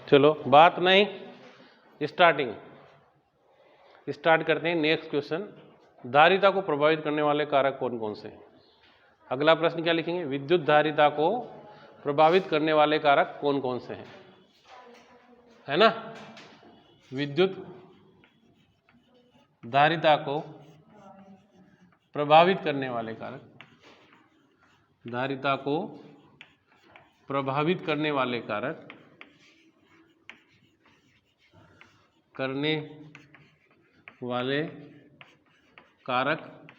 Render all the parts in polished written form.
चलो बात नहीं, स्टार्ट करते हैं। नेक्स्ट क्वेश्चन, धारिता को प्रभावित करने वाले कारक कौन कौन से हैं? अगला प्रश्न क्या लिखेंगे? विद्युत धारिता को प्रभावित करने वाले कारक कौन कौन से हैं, है ना? विद्युत धारिता को प्रभावित करने वाले कारक, धारिता को प्रभावित करने वाले कारक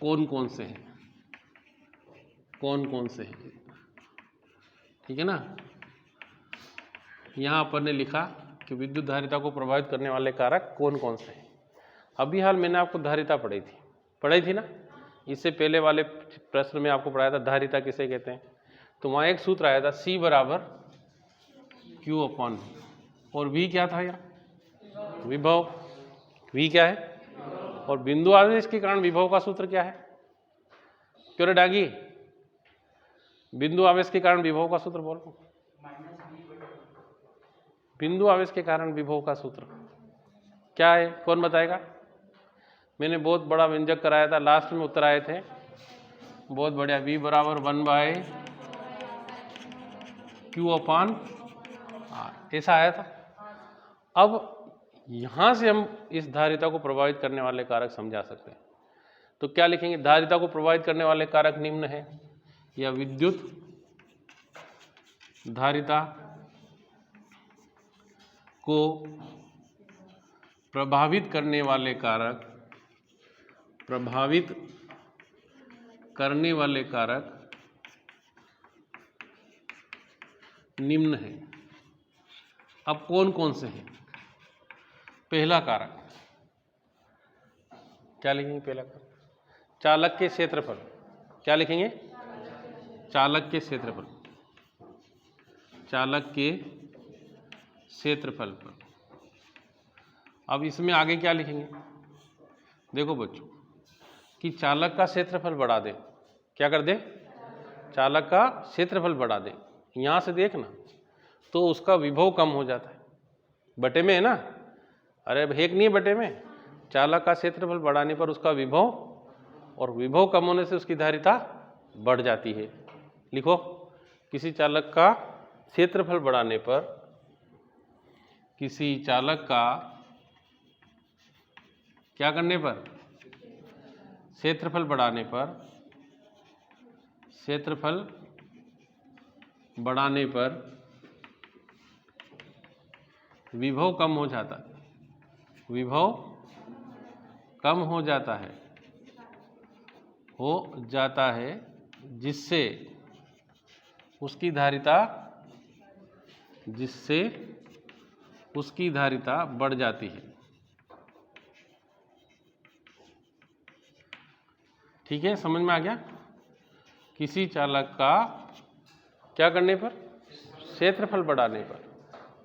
कौन कौन से हैं? कौन कौन से हैं? ठीक है ना? यहाँ अपन ने लिखा कि विद्युत धारिता को प्रभावित करने वाले कारक कौन कौन से हैं। अभी हाल मैंने आपको धारिता पढ़ाई थी ना? इससे पहले वाले प्रश्न में आपको पढ़ाया था धारिता किसे कहते हैं। तो वहाँ एक सूत्र आया था C बराबर Q अपॉन V, और V क्या था यार? विभव। V क्या है? और बिंदु आवेश के कारण विभव का सूत्र क्या है? क्यों रे डागी? बिंदु आवेश के कारण विभव का सूत्र बोलो। बिंदु आवेश के कारण विभव का सूत्र क्या है? कौन बताएगा? मैंने बहुत बड़ा व्यंजक कराया था, लास्ट में उत्तर आए थे बहुत बढ़िया। V बराबर 1/Q अपॉन R, ऐसा आया था। अब यहां से हम इस धारिता को प्रभावित करने वाले कारक समझा सकते हैं। तो क्या लिखेंगे? धारिता को प्रभावित करने वाले कारक निम्न है, या विद्युत धारिता को प्रभावित करने वाले कारक निम्न है। अब कौन कौन से हैं? पहला कारक क्या लिखेंगे? पहला कारक चालक के क्षेत्रफल। क्या लिखेंगे? चालक के क्षेत्रफल। चालक के क्षेत्रफल पर। अब इसमें आगे क्या लिखेंगे? देखो बच्चों कि चालक का क्षेत्रफल बढ़ा दे। क्या कर दे? चालक का क्षेत्रफल बढ़ा दे। यहाँ से देखना तो उसका विभव कम हो जाता है। बटे में है ना? अरे एक नहीं है बटे में। चालक का क्षेत्रफल बढ़ाने पर उसका विभव, और विभव कम होने से उसकी धारिता बढ़ जाती है। लिखो, किसी चालक का क्षेत्रफल बढ़ाने पर, किसी चालक का क्या करने पर? क्षेत्रफल बढ़ाने पर विभव कम हो जाता है। विभव कम हो जाता है जिससे उसकी धारिता बढ़ जाती है। ठीक है, समझ में आ गया? किसी चालक का क्या करने पर? क्षेत्रफल बढ़ाने पर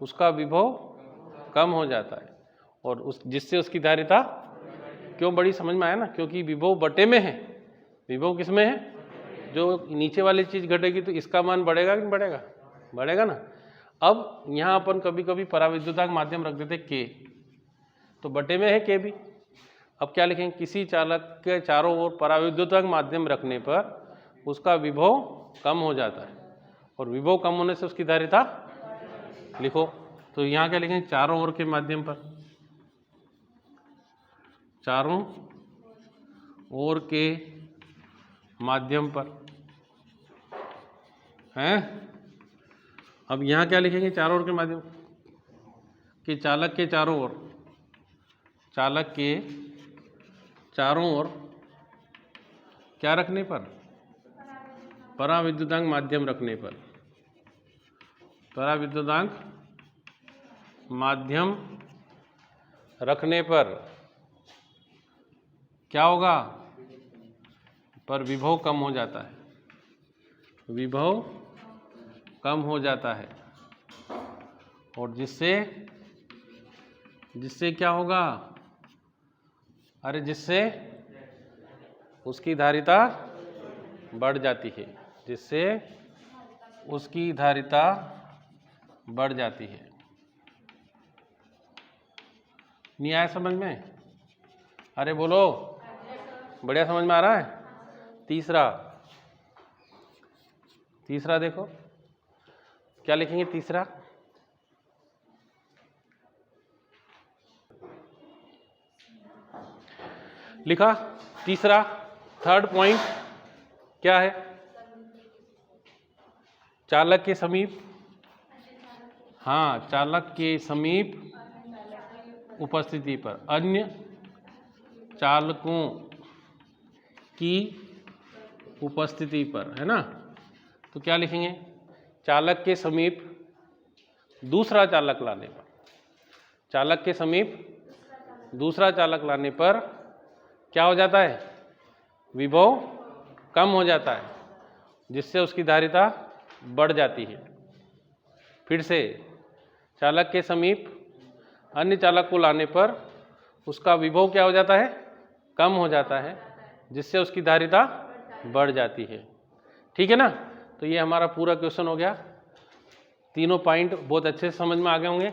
उसका विभव कम हो जाता है, और जिससे उसकी धारिता क्यों बड़ी? समझ में आया ना? क्योंकि विभव बटे में है। विभव किस में है? जो नीचे वाली चीज घटेगी तो इसका मान बढ़ेगा कि नहीं बढ़ेगा? बढ़ेगा ना। अब यहाँ अपन कभी कभी पराविद्युतांक माध्यम रख देते K, तो बटे में है K भी। अब क्या लिखेंगे? किसी चालक के चारों ओर पराविद्युतांक माध्यम रखने पर उसका विभव कम हो जाता है, और विभव कम होने से उसकी धारिता। लिखो, तो यहाँ क्या लिखेंगे? चारों ओर के माध्यम पर, चारों ओर के माध्यम पर हैं। अब यहाँ क्या लिखेंगे? चारों ओर के माध्यम, कि चालक के चारों ओर क्या रखने पर? पराविद्युतांक माध्यम रखने पर। पराविद्युतांक माध्यम रखने पर क्या होगा? पर विभव कम हो जाता है। विभव कम हो जाता है, और जिससे क्या होगा? अरे जिससे उसकी धारिता बढ़ जाती है। जिससे उसकी धारिता बढ़ जाती है। नहीं आया समझ में? अरे बोलो, बढ़िया समझ में आ रहा है? तीसरा देखो क्या लिखेंगे। तीसरा लिखा। तीसरा थर्ड पॉइंट क्या है? चालक के समीप, हाँ, चालक के समीप उपस्थिति पर अन्य चालकों की उपस्थिति पर, है ना। तो क्या लिखेंगे? चालक के समीप दूसरा चालक लाने पर, चालक के समीप दूसरा चालक लाने पर क्या हो जाता है? विभव कम हो जाता है, जिससे उसकी धारिता बढ़ जाती है। फिर से, चालक के समीप अन्य चालक को लाने पर उसका विभव क्या हो जाता है? कम हो जाता है, जिससे उसकी धारिता बढ़ जाती है। ठीक है ना। तो ये हमारा पूरा क्वेश्चन हो गया। तीनों पॉइंट बहुत अच्छे से समझ में आ गए होंगे।